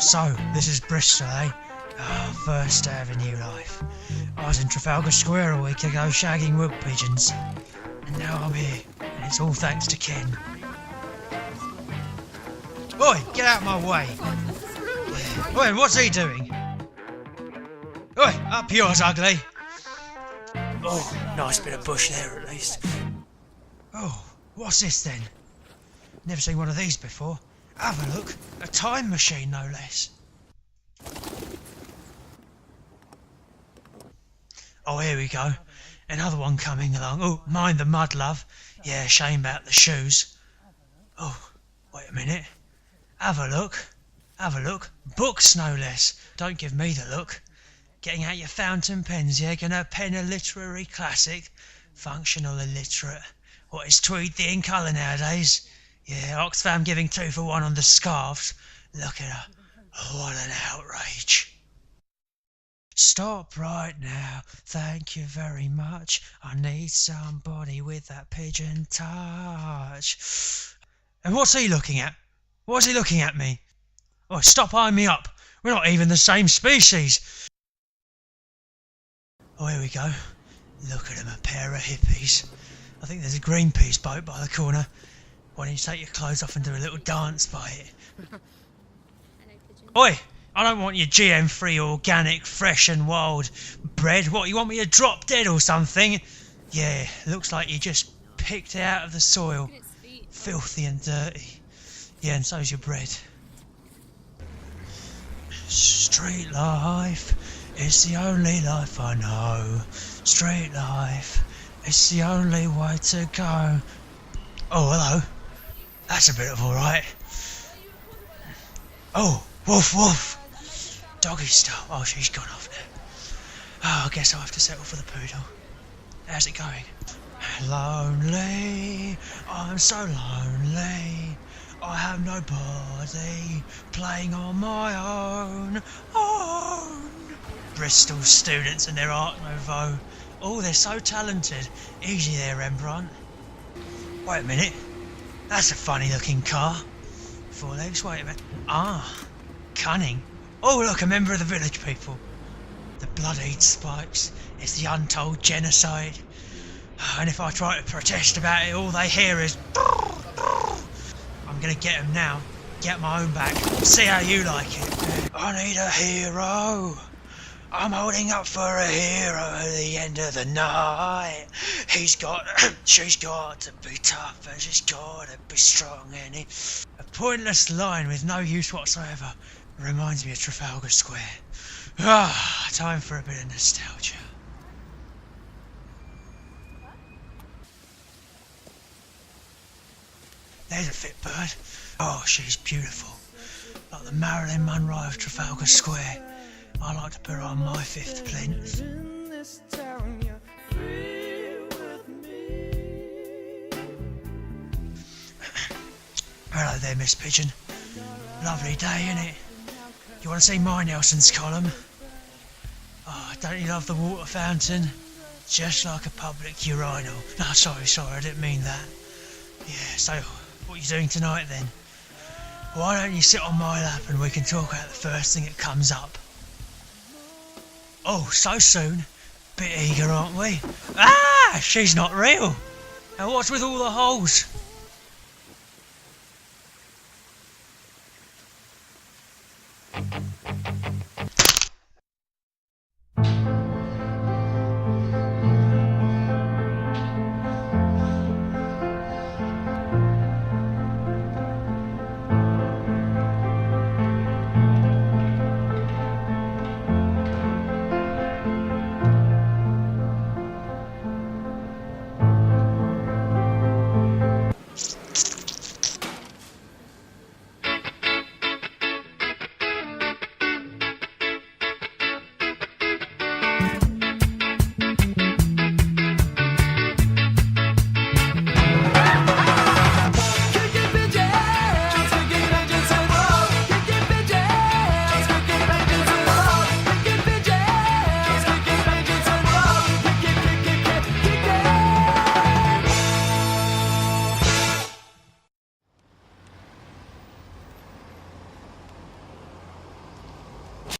So, this is Bristol, eh? Oh, First Avenue life. I was in Trafalgar Square a week ago shagging wood pigeons. And now I'm here, and it's all thanks to Ken. Oi, get out of my way! Oi, what's he doing? Oi, up yours, ugly! Oh, nice bit of bush there at least. Oh, what's this then? Never seen one of these before. Have a look, a time machine no less. Oh, here we go. Another one coming along. Oh, mind the mud, love. Yeah, shame about the shoes. Oh, wait a minute. Have a look. Have a look. Books, no less. Don't give me the look. Getting out your fountain pens, yeah? Gonna pen a literary classic? Functional illiterate. What is tweed the in colour nowadays? Yeah, Oxfam giving 2 for 1 on the scarves. Look at her. What an outrage. Stop right now, thank you very much. I need somebody with that pigeon touch. And what's he looking at? What's he looking at me? Oh, stop eyeing me up. We're not even the same species. Oh, here we go. Look at them, a pair of hippies. I think there's a Greenpeace boat by the corner. Why don't you take your clothes off and do a little dance by it? Oi! I don't want your GM-free, organic, fresh and wild bread. What, you want me to drop dead or something? Yeah, looks like you just picked it out of the soil. Filthy and dirty. Yeah, and so's your bread. Street life, it's the only life I know. Street life, it's the only way to go. Oh, hello. That's a bit of alright. Oh, woof woof. Doggy style. Oh, she's gone off now. Oh, I guess I'll have to settle for the poodle. How's it going? Lonely, I'm so lonely. I have nobody playing on my own. Bristol students and their Art Nouveau. Oh, they're so talented. Easy there, Rembrandt. Wait a minute. That's a funny looking car. 4 legs, wait a minute. Ah, cunning. Oh, look, a member of the village people. The blood eats spikes. It's the untold genocide. And if I try to protest about it, all they hear is... I'm gonna get them now. Get my own back. See how you like it. I need a hero. I'm holding up for a hero at the end of the night. She's got to be tough and she's got to be strong. And a pointless line with no use whatsoever. Reminds me of Trafalgar Square. Ah, time for a bit of nostalgia. There's a fit bird. Oh, she's beautiful. Like the Marilyn Monroe of Trafalgar Square. I like to put her on my 5th plinth. Hello there, Miss Pigeon. Lovely day, innit? You want to see my Nelson's column? Oh, don't you love the water fountain? Just like a public urinal. No, sorry, I didn't mean that. Yeah, so what are you doing tonight then? Why don't you sit on my lap and we can talk about the first thing that comes up? Oh, so soon? Bit eager, aren't we? Ah, she's not real. And what's with all the holes?